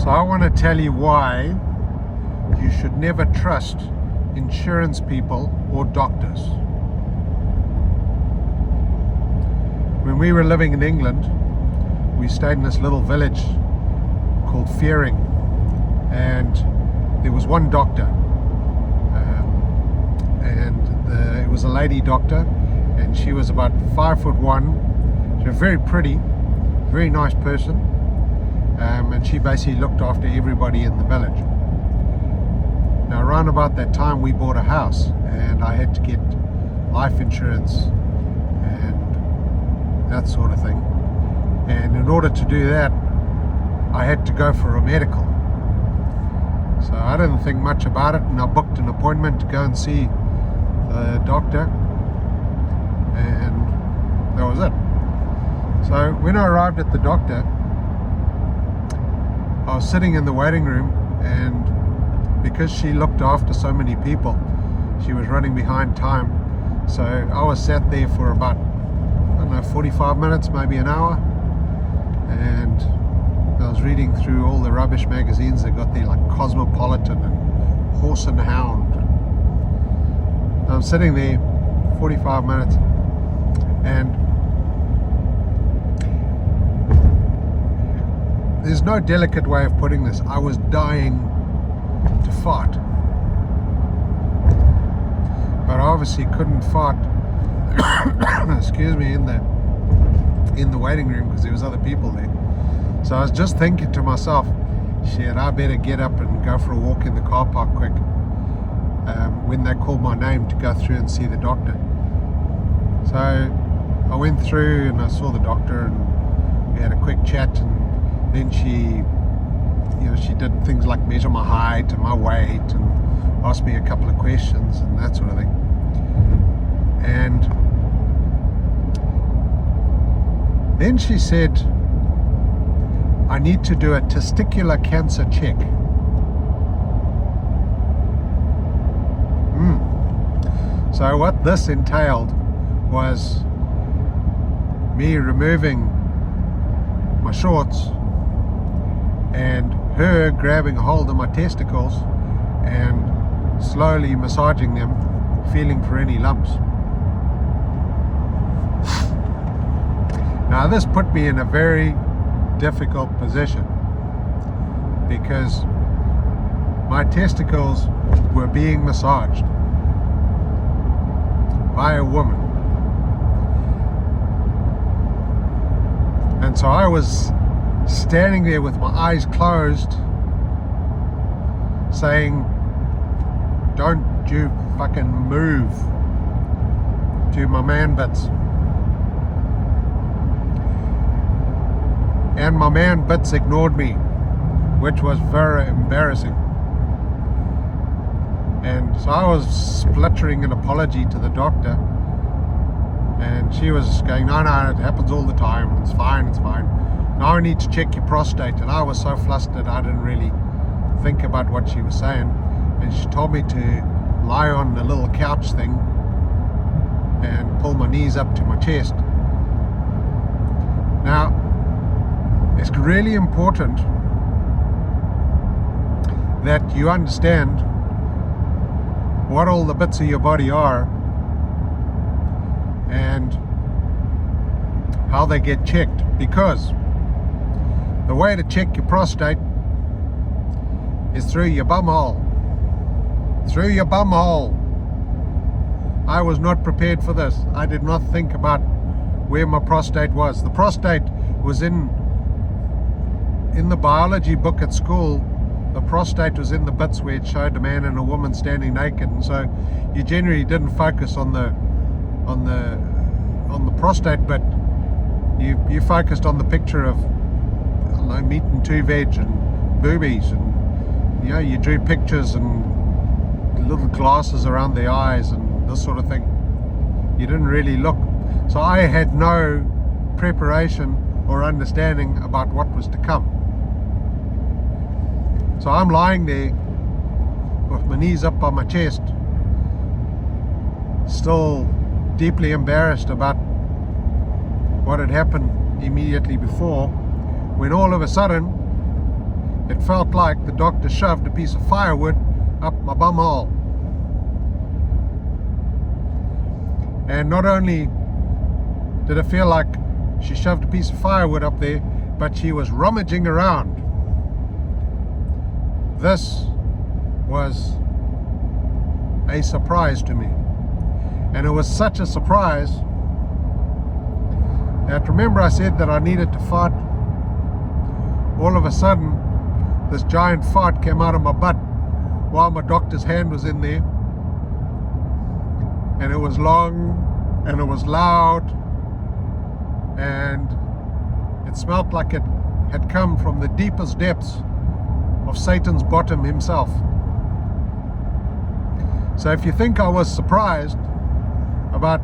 So I want to tell you why you should never trust insurance people or doctors. When we were living in England, we stayed in this little village called Fearing, and there was one doctor, it was a lady doctor, and she was about 5'1". She was very pretty, very nice person, and she basically looked after everybody in the village. Now around about that time we bought a house, and I had to get life insurance and that sort of thing, and in order to do that I had to go for a medical. So I didn't think much about it, and I booked an appointment to go and see the doctor, and that was it. So when I arrived at the doctor, I was sitting in the waiting room, and because she looked after so many people, she was running behind time. So I was sat there for about, I don't know, 45 minutes, maybe an hour, and I was reading through all the rubbish magazines they got there, like Cosmopolitan and Horse and Hound. I'm sitting there 45 minutes, and there's no delicate way of putting this. I was dying to fart, but I obviously couldn't fart excuse me, in the waiting room, because there was other people there. So I was just thinking to myself, shit, I better get up and go for a walk in the car park quick, when they called my name to go through and see the doctor. So I went through and I saw the doctor, and we had a quick chat, and then she did things like measure my height and my weight and asked me a couple of questions and that sort of thing. And then she said, I need to do a testicular cancer check. So what this entailed was me removing my shorts and her grabbing a hold of my testicles and slowly massaging them, feeling for any lumps. Now this put me in a very difficult position, because my testicles were being massaged by a woman, and so I was standing there with my eyes closed saying, don't you fucking move, to my man bits. And my man bits ignored me, which was very embarrassing. And so I was spluttering an apology to the doctor, and she was going, no, it happens all the time, it's fine. Now I need to check your prostate. And I was so flustered I didn't really think about what she was saying, and she told me to lie on a little couch thing and pull my knees up to my chest. Now it's really important that you understand what all the bits of your body are and how they get checked, because the way to check your prostate is through your bum hole. Through your bum hole. I was not prepared for this. I did not think about where my prostate was. The prostate was in the biology book at school. The prostate was in the bits where it showed a man and a woman standing naked, and so you generally didn't focus on the prostate, but you focused on the picture of, I don't know, meat and two veg and boobies, and you drew pictures and little glasses around the eyes and this sort of thing. You didn't really look. So I had no preparation or understanding about what was to come. So I'm lying there with my knees up on my chest, still deeply embarrassed about what had happened immediately before, when all of a sudden it felt like the doctor shoved a piece of firewood up my bum hole. And not only did it feel like she shoved a piece of firewood up there, but she was rummaging around. This was a surprise to me. And it was such a surprise that, remember I said that I needed to fart? All of a sudden, this giant fart came out of my butt while my doctor's hand was in there. And it was long, and it was loud, and it smelled like it had come from the deepest depths of Satan's bottom himself. So if you think I was surprised about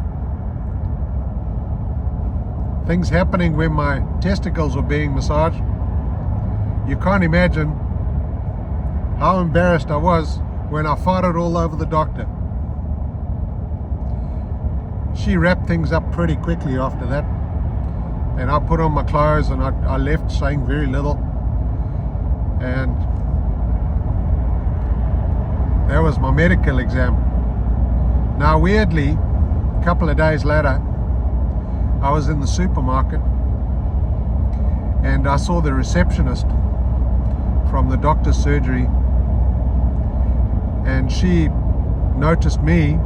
things happening when my testicles were being massaged, you can't imagine how embarrassed I was when I farted all over the doctor. She wrapped things up pretty quickly after that, and I put on my clothes and I left saying very little. And that was my medical exam. Now weirdly, a couple of days later, I was in the supermarket and I saw the receptionist from the doctor's surgery, and she noticed me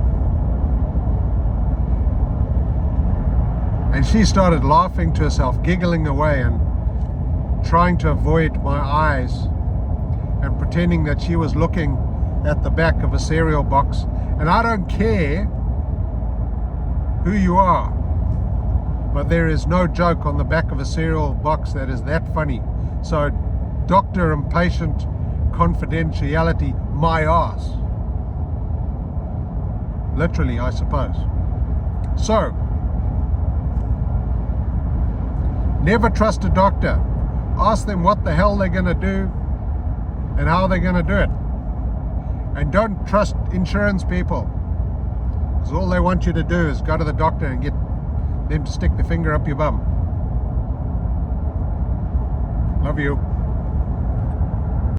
and she started laughing to herself, giggling away and trying to avoid my eyes and pretending that she was looking at the back of a cereal box. And I don't care who you are, but there is no joke on the back of a cereal box that is that funny. So doctor and patient confidentiality, my ass. Literally, I suppose. So, never trust a doctor. Ask them what the hell they're going to do and how they're going to do it. And don't trust insurance people, because all they want you to do is go to the doctor and get them to stick the finger up your bum. Love you.